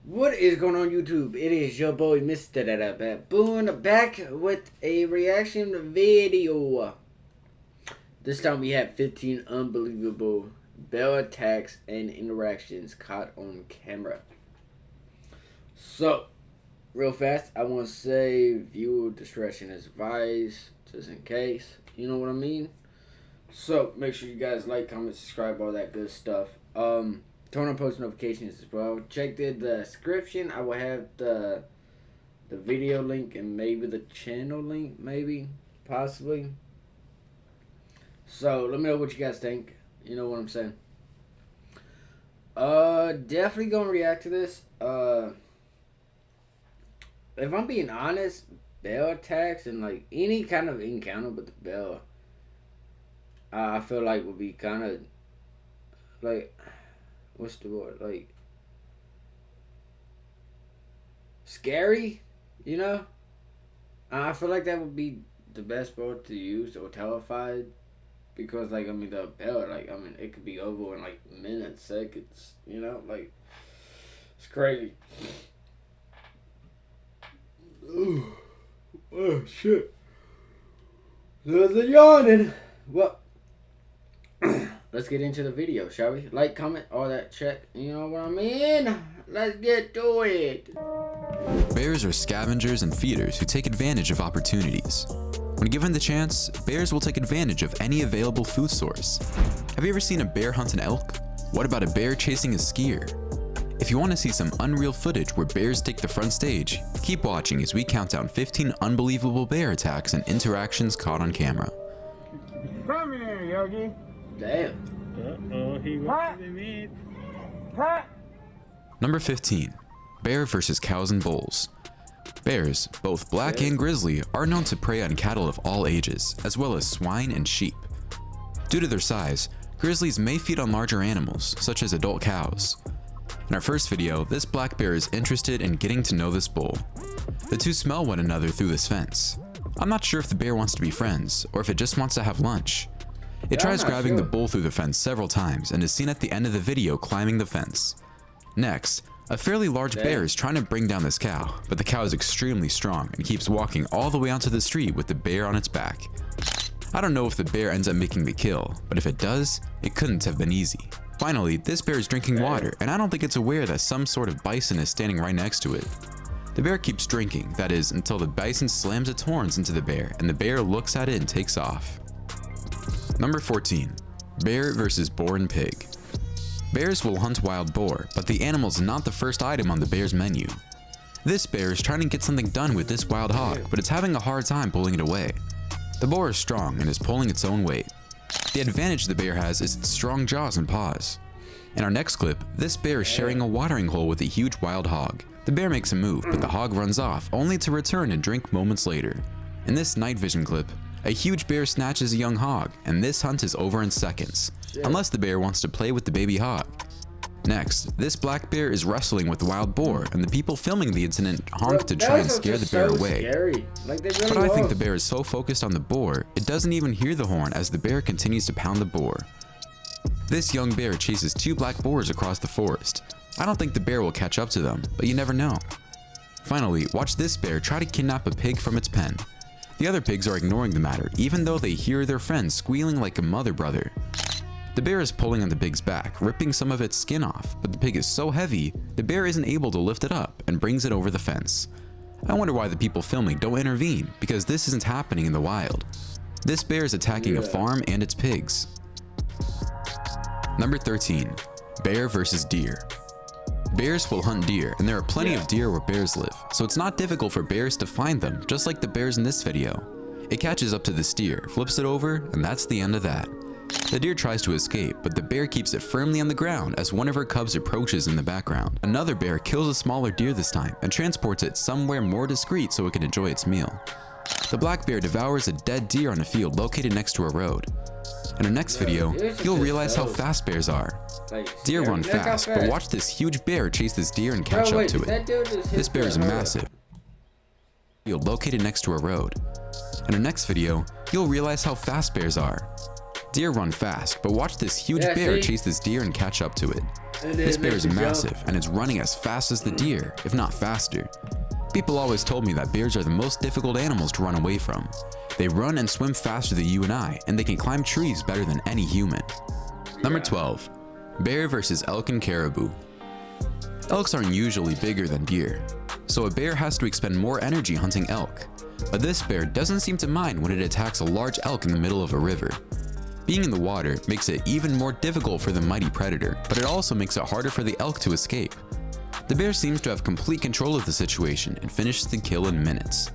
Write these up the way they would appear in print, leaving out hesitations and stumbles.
What is going on YouTube? It is your boy MrBaboon back with a reaction video. This time we have 15 unbelievable bear attacks and interactions caught on camera. So, real fast, I want to say viewer discretion is advised, just in case. You know what I mean? So, make sure you guys like, comment, subscribe, all that good stuff. Turn on post notifications as well. Check the description. I will have the video link and maybe the channel link, maybe, possibly. So let me know what you guys think. You know what I'm saying. Definitely gonna react to this. If I'm being honest, bear attacks and like any kind of encounter with the bear, I feel like would be kind of like, what's the word? Like, scary, you know? I feel like that would be the best word to use, or terrified. Because, like, I mean, the bear, like, I mean, it could be over in, like, minutes, seconds, you know? Like, it's crazy. Ooh. Oh, shit. There's a yawning. Well, let's get into the video, shall we? Like, comment, all that, check. You know what I mean? Let's get to it. Bears are scavengers and feeders who take advantage of opportunities. When given the chance, bears will take advantage of any available food source. Have you ever seen a bear hunt an elk? What about a bear chasing a skier? If you want to see some unreal footage where bears take the front stage, keep watching as we count down 15 unbelievable bear attacks and interactions caught on camera. Come here, Yogi. Damn. Uh-oh, he wants to meet. Pat. Number 15. Bear versus cows and bulls. Bears, both black and grizzly, are known to prey on cattle of all ages, as well as swine and sheep. Due to their size, grizzlies may feed on larger animals, such as adult cows. In our first video, this black bear is interested in getting to know this bull. The two smell one another through this fence. I'm not sure if the bear wants to be friends, or if it just wants to have lunch. It tries grabbing the bull through the fence several times and is seen at the end of the video climbing the fence. Next, a fairly large bear is trying to bring down this cow, but the cow is extremely strong and keeps walking all the way onto the street with the bear on its back. I don't know if the bear ends up making the kill, but if it does, it couldn't have been easy. Finally, this bear is drinking water, and I don't think it's aware that some sort of bison is standing right next to it. The bear keeps drinking, that is, until the bison slams its horns into the bear, and the bear looks at it and takes off. Number 14. Bear versus boar and pig. Bears will hunt wild boar, but the animal is not the first item on the bear's menu. This bear is trying to get something done with this wild hog, but it's having a hard time pulling it away. The boar is strong and is pulling its own weight. The advantage the bear has is its strong jaws and paws. In our next clip, this bear is sharing a watering hole with a huge wild hog. The bear makes a move, but the hog runs off, only to return and drink moments later. In this night vision clip, a huge bear snatches a young hog, and this hunt is over in seconds, unless the bear wants to play with the baby hog. Next, this black bear is wrestling with the wild boar, and the people filming the incident honk to try and scare the bear away. But I think the bear is so focused on the boar, it doesn't even hear the horn as the bear continues to pound the boar. This young bear chases two black boars across the forest. I don't think the bear will catch up to them, but you never know. Finally, watch this bear try to kidnap a pig from its pen. The other pigs are ignoring the matter, even though they hear their friend squealing like a mother brother. The bear is pulling on the pig's back, ripping some of its skin off, but the pig is so heavy, the bear isn't able to lift it up and brings it over the fence. I wonder why the people filming don't intervene, because this isn't happening in the wild. This bear is attacking a farm and its pigs. Number 13. Bear versus deer. Bears will hunt deer, and there are plenty of deer where bears live, so it's not difficult for bears to find them, just like the bears in this video. It catches up to the deer, flips it over, and that's the end of that. The deer tries to escape, but the bear keeps it firmly on the ground as one of her cubs approaches in the background. Another bear kills a smaller deer this time and transports it somewhere more discreet so it can enjoy its meal. The black bear devours a dead deer on a field located next to a road. In our next video, you'll realize how fast bears are. Deer run fast, but watch this huge bear chase this deer and catch up to it. This bear is massive. Field located next to a road. In our next video, you'll realize how fast bears are. Deer run fast, but watch this huge bear chase this deer and catch up to it. And then This it bear makes is you jump. massive and it's running as fast as the deer, if not faster. People always told me that bears are the most difficult animals to run away from. They run and swim faster than you and I, and they can climb trees better than any human. Number 12. Bear versus elk and caribou. Elks aren't usually bigger than deer, so a bear has to expend more energy hunting elk. But this bear doesn't seem to mind when it attacks a large elk in the middle of a river. Being in the water makes it even more difficult for the mighty predator, but it also makes it harder for the elk to escape. The bear seems to have complete control of the situation and finishes the kill in minutes.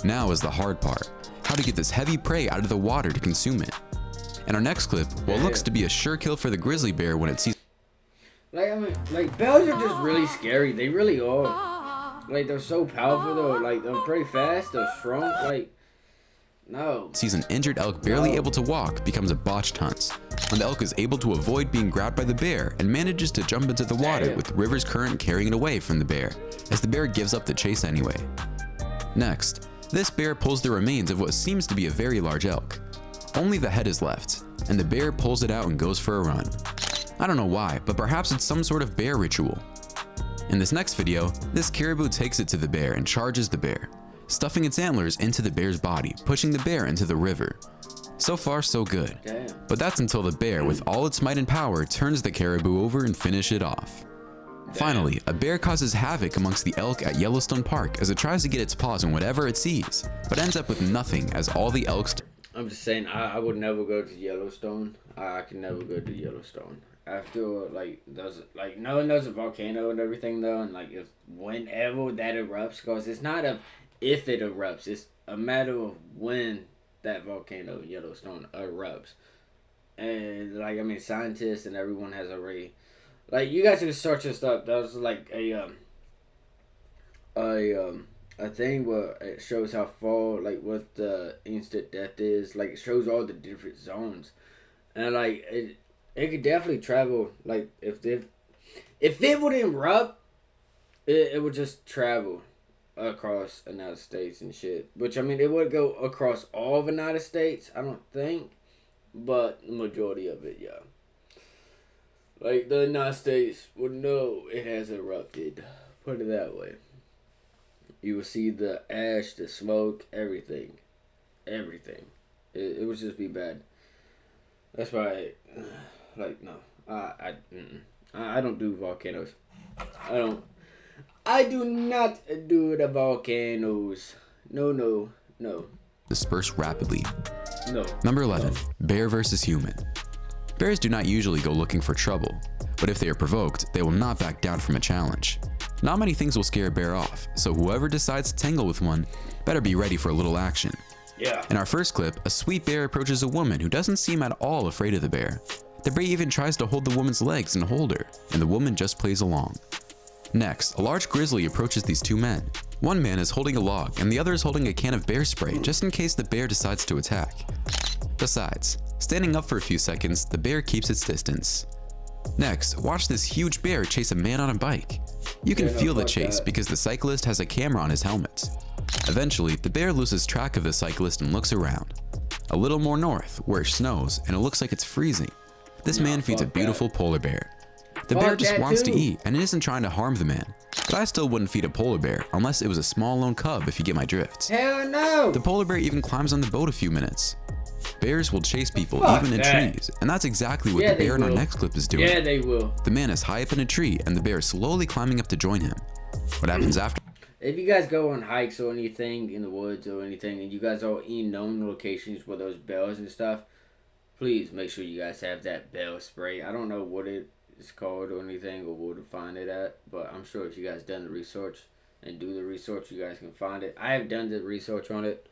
Now is the hard part, how to get this heavy prey out of the water to consume it. In our next clip, what looks to be a sure kill for the grizzly bear when it sees Bears are just really scary. They really are. They're so powerful though. They're pretty fast. They're strong. sees an injured elk barely able to walk becomes a botched hunt, when the elk is able to avoid being grabbed by the bear and manages to jump into the water with the river's current carrying it away from the bear, as the bear gives up the chase anyway. Next, this bear pulls the remains of what seems to be a very large elk. Only the head is left, and the bear pulls it out and goes for a run. I don't know why, but perhaps it's some sort of bear ritual. In this next video, this caribou takes it to the bear and charges the bear, stuffing its antlers into the bear's body, pushing the bear into the river. So far, so good. Damn. But that's until the bear, with all its might and power, turns the caribou over and finishes it off. Finally, a bear causes havoc amongst the elk at Yellowstone Park as it tries to get its paws on whatever it sees, but ends up with nothing as all the elks. I'm just saying, I would never go to Yellowstone. I can never go to Yellowstone. After knowing there's a volcano and everything though, and if whenever that erupts, because it's not if it erupts, it's a matter of when that volcano Yellowstone erupts. And scientists and everyone has already, you guys can search this up. There's a thing where it shows how far what the instant death is. It shows all the different zones, and it could definitely travel. If it would erupt, it would just travel across the United States and shit. Which it would go across all of the United States, I don't think, but the majority of it, yeah. The United States would know it has erupted. Put it that way. You will see the ash, the smoke, everything. It would just be bad. That's why, no, I don't do volcanoes. I do not do the volcanoes. No. Disperse rapidly. No. Number 11. Bear versus human. Bears do not usually go looking for trouble, but if they are provoked, they will not back down from a challenge. Not many things will scare a bear off, so whoever decides to tangle with one better be ready for a little action. Yeah. In our first clip, a sweet bear approaches a woman who doesn't seem at all afraid of the bear. The bear even tries to hold the woman's legs and hold her, and the woman just plays along. Next, a large grizzly approaches these two men. One man is holding a log, and the other is holding a can of bear spray just in case the bear decides to attack. Besides, standing up for a few seconds, the bear keeps its distance. Next, watch this huge bear chase a man on a bike. You can feel the chase because the cyclist has a camera on his helmet. Eventually, the bear loses track of the cyclist and looks around. A little more north, where it snows, and it looks like it's freezing. This man feeds a beautiful polar bear. The bear just wants to eat and it isn't trying to harm the man. But I still wouldn't feed a polar bear unless it was a small lone cub, if you get my drift. Hell no! The polar bear even climbs on the boat a few minutes. Bears will chase people even in trees, and that's exactly what the bear in our next clip is doing. Yeah, they will. The man is high up in a tree and the bear is slowly climbing up to join him. What happens after? If you guys go on hikes or anything in the woods or anything, and you guys are in known locations where there's bears and stuff, please make sure you guys have that bear spray. I don't know what it is called or anything or where to find it at, but I'm sure if you guys done the research and do the research, you guys can find it. I have done the research on it,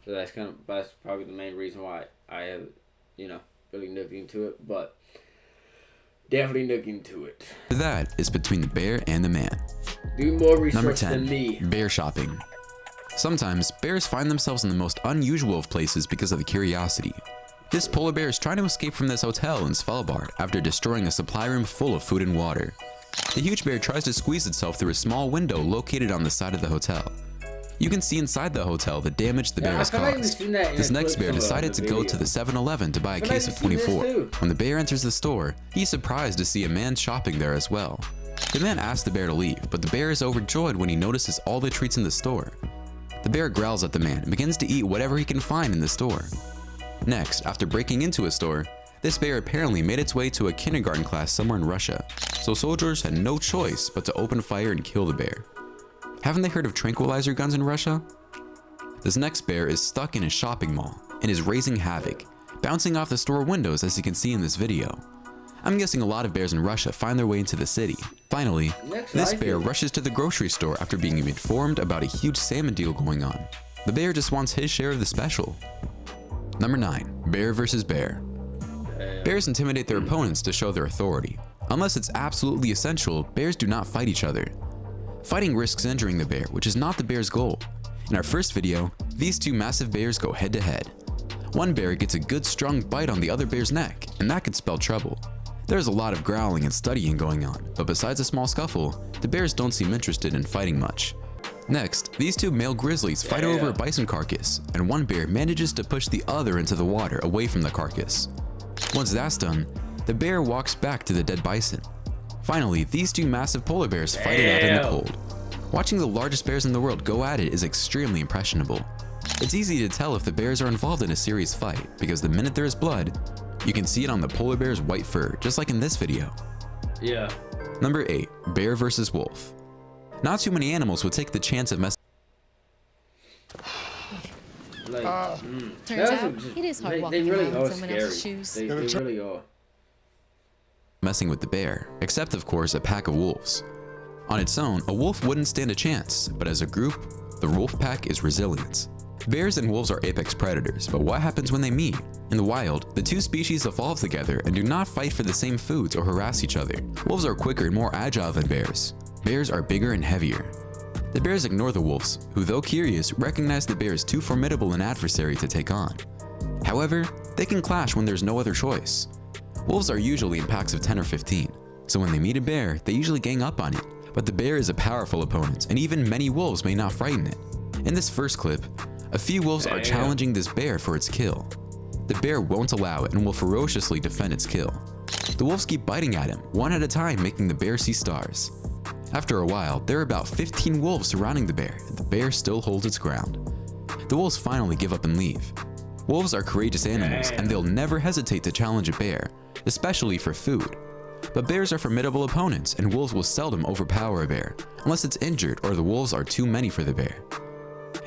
so that's probably the main reason why I have, really looked into it, but definitely look into it. That is between the bear and the man. Do more research Number 10, than me. Bear shopping. Sometimes bears find themselves in the most unusual of places because of the curiosity. This polar bear is trying to escape from this hotel in Svalbard after destroying a supply room full of food and water. The huge bear tries to squeeze itself through a small window located on the side of the hotel. You can see inside the hotel the damage the bear has caused. This next bear decided to go to the 7-Eleven to buy a case of 24. When the bear enters the store, he's surprised to see a man shopping there as well. The man asks the bear to leave, but the bear is overjoyed when he notices all the treats in the store. The bear growls at the man and begins to eat whatever he can find in the store. Next, after breaking into a store, this bear apparently made its way to a kindergarten class somewhere in Russia, so soldiers had no choice but to open fire and kill the bear. Haven't they heard of tranquilizer guns in Russia? This next bear is stuck in a shopping mall and is raising havoc, bouncing off the store windows as you can see in this video. I'm guessing a lot of bears in Russia find their way into the city. Finally, this bear rushes to the grocery store after being informed about a huge salmon deal going on. The bear just wants his share of the special. Number 9. Bear vs. Bear. Bears intimidate their opponents to show their authority. Unless it's absolutely essential, bears do not fight each other. Fighting risks injuring the bear, which is not the bear's goal. In our first video, these two massive bears go head to head. One bear gets a good strong bite on the other bear's neck, and that could spell trouble. There's a lot of growling and studying going on, but besides a small scuffle, the bears don't seem interested in fighting much. Next, these two male grizzlies fight over a bison carcass, and one bear manages to push the other into the water away from the carcass. Once that's done, the bear walks back to the dead bison. Finally, these two massive polar bears fight it out in the cold. Watching the largest bears in the world go at it is extremely impressionable. It's easy to tell if the bears are involved in a serious fight, because the minute there is blood, you can see it on the polar bear's white fur, just like in this video. Yeah. Number 8. Bear vs. Wolf. Not too many animals would take the chance of messing. Turns out, it is hard walking around in someone else's shoes. They really are. Messing with the bear, except of course a pack of wolves. On its own, a wolf wouldn't stand a chance, but as a group, the wolf pack is resilient. Bears and wolves are apex predators, but what happens when they meet? In the wild, the two species evolve together and do not fight for the same foods or harass each other. Wolves are quicker and more agile than bears. Bears are bigger and heavier. The bears ignore the wolves, who though curious, recognize the bear as too formidable an adversary to take on. However, they can clash when there's no other choice. Wolves are usually in packs of 10 or 15, so when they meet a bear, they usually gang up on it. But the bear is a powerful opponent, and even many wolves may not frighten it. In this first clip, a few wolves are challenging this bear for its kill. The bear won't allow it and will ferociously defend its kill. The wolves keep biting at him, one at a time, making the bear see stars. After a while, there are about 15 wolves surrounding the bear, and the bear still holds its ground. The wolves finally give up and leave. Wolves are courageous animals, and they'll never hesitate to challenge a bear, especially for food. But bears are formidable opponents, and wolves will seldom overpower a bear, unless it's injured or the wolves are too many for the bear.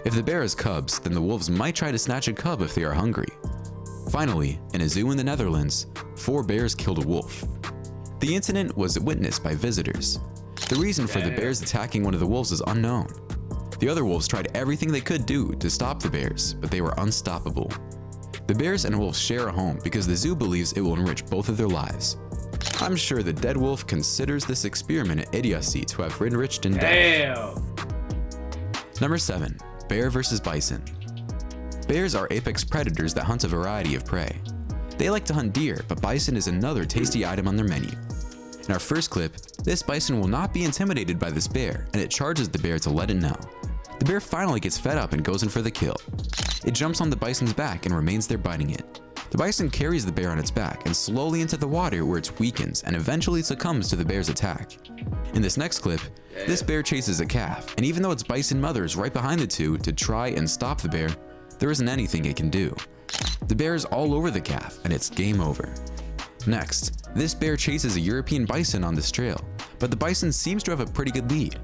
If the bear has cubs, then the wolves might try to snatch a cub if they are hungry. Finally, in a zoo in the Netherlands, 4 bears killed a wolf. The incident was witnessed by visitors. The reason for the bears attacking one of the wolves is unknown. The other wolves tried everything they could do to stop the bears, but they were unstoppable. The bears and wolves share a home because the zoo believes it will enrich both of their lives. I'm sure the dead wolf considers this experiment an idiocy to have enriched in death. Number 7. Bear vs. Bison. Bears are apex predators that hunt a variety of prey. They like to hunt deer, but bison is another tasty item on their menu. In our first clip, this bison will not be intimidated by this bear, and it charges the bear to let it know. The bear finally gets fed up and goes in for the kill. It jumps on the bison's back and remains there biting it. The bison carries the bear on its back and slowly into the water where it weakens and eventually succumbs to the bear's attack. In this next clip, this bear chases a calf, and even though its bison mother is right behind the two to try and stop the bear, there isn't anything it can do. The bear is all over the calf, and it's game over. Next, this bear chases a European bison on this trail, but the bison seems to have a pretty good lead.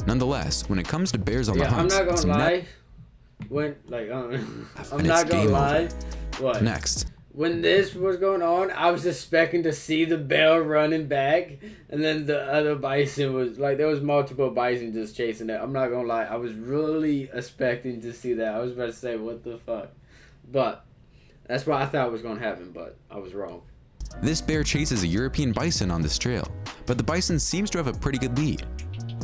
Nonetheless, when it comes to bears on the hunt, I'm not gonna lie. I'm not gonna lie. What? Next. When this was going on, I was expecting to see the bear running back, and then the other bison was like, there was multiple bison just chasing it. I'm not gonna lie, I was really expecting to see that. I was about to say, what the fuck? But that's what I thought was gonna happen, but I was wrong. This bear chases a European bison on this trail, but the bison seems to have a pretty good lead.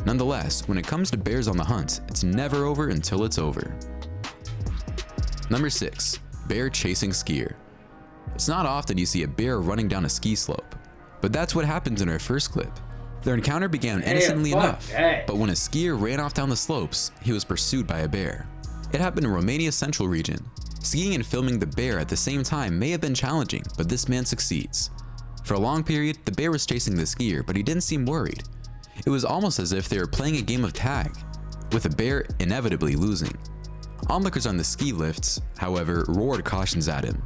Nonetheless, when it comes to bears on the hunt, it's never over until it's over. Number 6. Bear chasing skier. It's not often you see a bear running down a ski slope, but that's what happens in our first clip. Their encounter began innocently enough, but when a skier ran off down the slopes, he was pursued by a bear. It happened in Romania's central region. Skiing and filming the bear at the same time may have been challenging, but this man succeeds. For a long period, the bear was chasing the skier, but he didn't seem worried. It was almost as if they were playing a game of tag, with the bear inevitably losing. Onlookers on the ski lifts, however, roared cautions at him.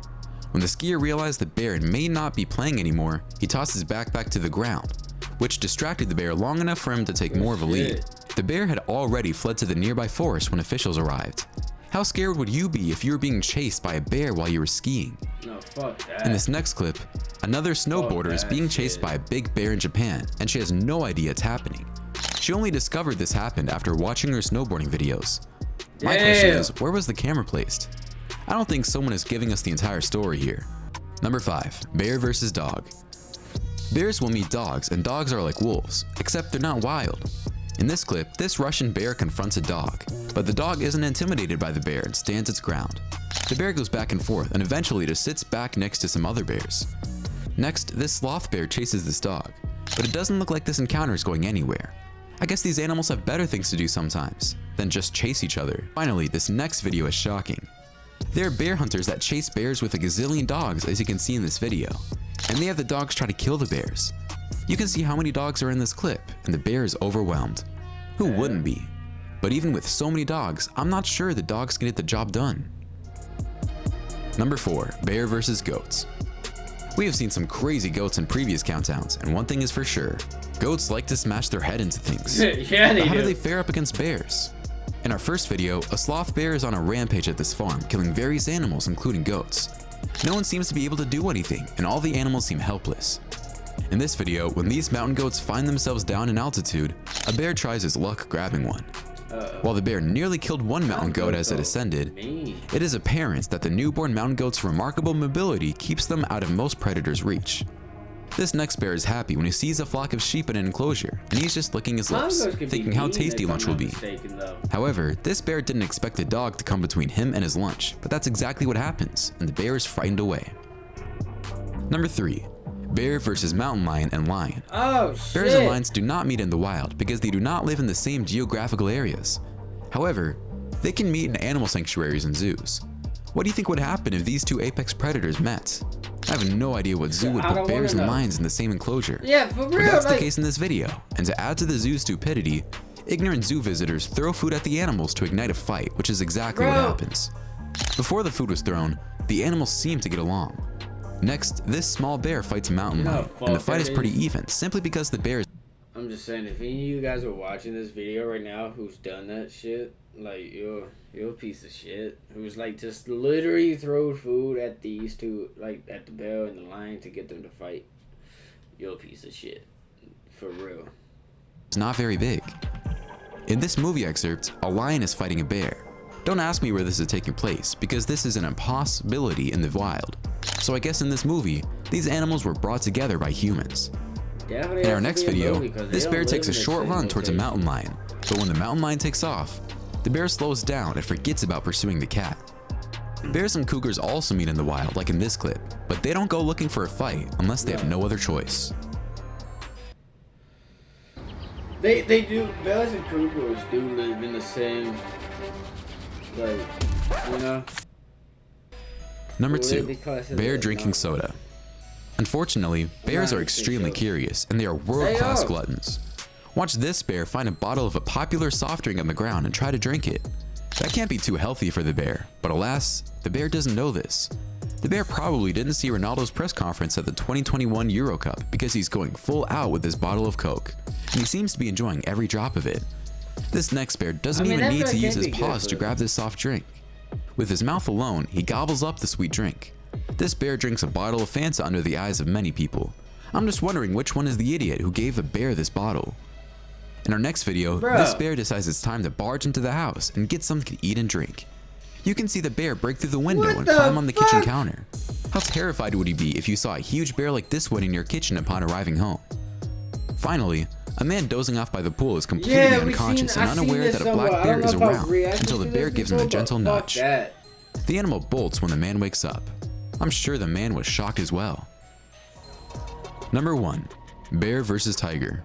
When the skier realized the bear may not be playing anymore, he tossed his backpack to the ground, which distracted the bear long enough for him to take more of a lead. The bear had already fled to the nearby forest when officials arrived. How scared would you be if you were being chased by a bear while you were skiing? No, fuck that. In this next clip, another snowboarder is being chased by a big bear in Japan, and she has no idea it's happening. She only discovered this happened after watching her snowboarding videos. My question is, where was the camera placed? I don't think someone is giving us the entire story here. Number 5. Bear versus dog. Bears will meet dogs, and dogs are like wolves, except they're not wild. In this clip, this Russian bear confronts a dog, but the dog isn't intimidated by the bear and stands its ground. The bear goes back and forth and eventually just sits back next to some other bears. Next, this sloth bear chases this dog, but it doesn't look like this encounter is going anywhere. I guess these animals have better things to do sometimes than just chase each other. Finally, this next video is shocking. There are bear hunters that chase bears with a gazillion dogs, as you can see in this video, and they have the dogs try to kill the bears. You can see how many dogs are in this clip, and the bear is overwhelmed. Who wouldn't be? But even with so many dogs, I'm not sure the dogs can get the job done. Number 4. Bear versus goats. We have seen some crazy goats in previous countdowns, and one thing is for sure, goats like to smash their head into things. Yeah, How do they fare up against bears? In our first video, a sloth bear is on a rampage at this farm, killing various animals including goats. No one seems to be able to do anything, and all the animals seem helpless. In this video, when these mountain goats find themselves down in altitude, a bear tries his luck grabbing one. While the bear nearly killed one mountain goat as it ascended, it is apparent that the newborn mountain goat's remarkable mobility keeps them out of most predators' reach. This next bear is happy when he sees a flock of sheep in an enclosure, and he's just licking his lips, thinking how tasty lunch will be. However, this bear didn't expect a dog to come between him and his lunch, but that's exactly what happens, and the bear is frightened away. Number 3. Bear versus mountain lion and lion. Oh, shit. Bears and lions do not meet in the wild because they do not live in the same geographical areas. However, they can meet in animal sanctuaries and zoos. What do you think would happen if these two apex predators met? I have no idea what zoo would put bears and lions in the same enclosure. Yeah, for real. But that's the case in this video. And to add to the zoo's stupidity, ignorant zoo visitors throw food at the animals to ignite a fight, which is exactly what happens. Before the food was thrown, the animals seemed to get along. Next, this small bear fights a mountain lion, and the fight is pretty even, simply because the bear is... I'm just saying, if any of you guys are watching this video right now who's done that shit, like, you're a piece of shit. Who's, like, just literally throw food at these two, like, at the bear and the lion to get them to fight. You're a piece of shit. For real. It's not very big. In this movie excerpt, a lion is fighting a bear. Don't ask me where this is taking place, because this is an impossibility in the wild. So I guess in this movie, these animals were brought together by humans. In our next video, this bear takes a short run towards a mountain lion, but when the mountain lion takes off, the bear slows down and forgets about pursuing the cat. Bears and cougars also meet in the wild, like in this clip, but they don't go looking for a fight unless they have no other choice. They do, bears and cougars do live in the same, like, you know? Number 2. Bear drinking soda. Unfortunately, bears are extremely curious, and they are world-class gluttons. Watch this bear find a bottle of a popular soft drink on the ground and try to drink it. That can't be too healthy for the bear, but alas, the bear doesn't know this. The bear probably didn't see Ronaldo's press conference at the 2021 Euro Cup because he's going full out with his bottle of Coke, and he seems to be enjoying every drop of it. This next bear doesn't even need to use his paws to grab this soft drink. With his mouth alone, he gobbles up the sweet drink. This bear drinks a bottle of Fanta under the eyes of many people. I'm just wondering which one is the idiot who gave the bear this bottle. In our next video, this bear decides it's time to barge into the house and get something to eat and drink. You can see the bear break through the window and climb on the kitchen counter. How terrified would you be if you saw a huge bear like this one in your kitchen upon arriving home? Finally, a man dozing off by the pool is completely unconscious and unaware that a black bear is around until the bear gives him a gentle nudge. The animal bolts when the man wakes up. I'm sure the man was shocked as well. Number 1. Bear versus tiger.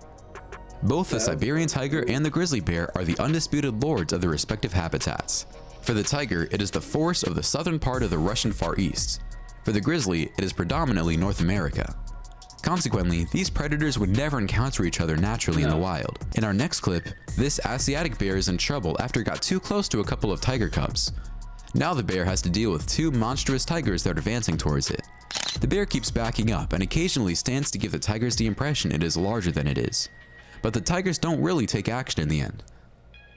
Both the Siberian tiger and the grizzly bear are the undisputed lords of their respective habitats. For the tiger, it is the forest of the southern part of the Russian Far East. For the grizzly, it is predominantly North America. Consequently, these predators would never encounter each other naturally in the wild. In our next clip, this Asiatic bear is in trouble after it got too close to a couple of tiger cubs. Now the bear has to deal with two monstrous tigers that are advancing towards it. The bear keeps backing up and occasionally stands to give the tigers the impression it is larger than it is. But the tigers don't really take action in the end.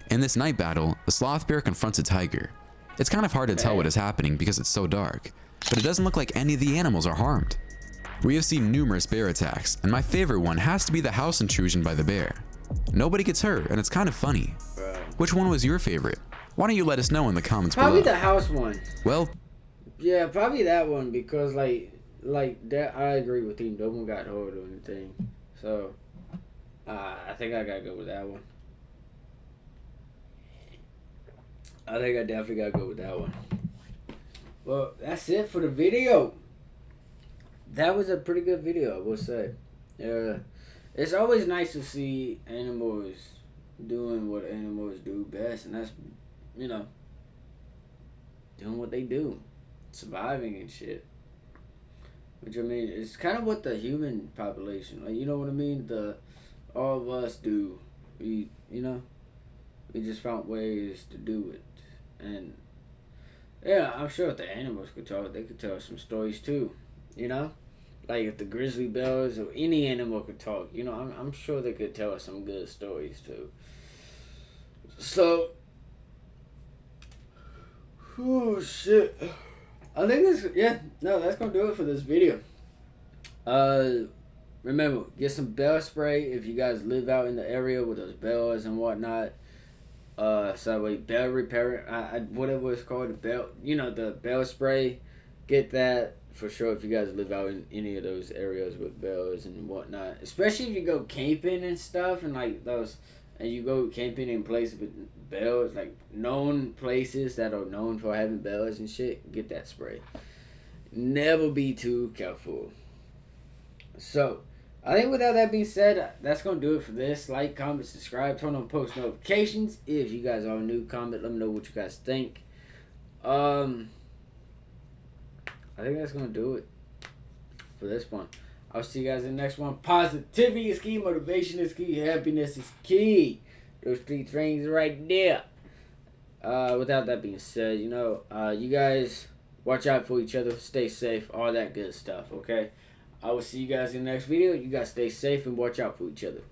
In this night battle, the sloth bear confronts a tiger. It's kind of hard to tell what is happening because it's so dark, but it doesn't look like any of the animals are harmed. We have seen numerous bear attacks, and my favorite one has to be the house intrusion by the bear. Nobody gets hurt, and it's kind of funny. Which one was your favorite? Why don't you let us know in the comments below? Probably the house one. Well, yeah, probably that one because like that. I agree with you. No one got hurt or anything, so I think I gotta go with that one. I think I definitely gotta go with that one. Well, that's it for the video. That was a pretty good video, I will say. It's always nice to see animals doing what animals do best, and that's, you know, doing what they do, surviving and shit. Which, I mean, it's kind of what the human population, like, you know what I mean? All of us do. We just found ways to do it. And, yeah, I'm sure if the animals could talk, they could tell some stories too, you know? Like if the grizzly bears or any animal could talk, you know, I'm sure they could tell us some good stories too. So, oh shit, I think that's gonna do it for this video. Remember, get some bear spray if you guys live out in the area with those bears and whatnot. So wait, bear repair, whatever it's called, the bear spray. Get that for sure if you guys live out in any of those areas with bears and whatnot. Especially if you go camping and stuff and you go camping in places with bears, like known places that are known for having bears and shit. Get that spray. Never be too careful. So, I think without that being said, that's going to do it for this. Like, comment, subscribe, turn on post notifications. If you guys are new, comment, let me know what you guys think. I think that's going to do it for this one. I'll see you guys in the next one. Positivity is key. Motivation is key. Happiness is key. Those three things right there. Without that being said, you guys watch out for each other. Stay safe. All that good stuff, okay? I will see you guys in the next video. You guys stay safe and watch out for each other.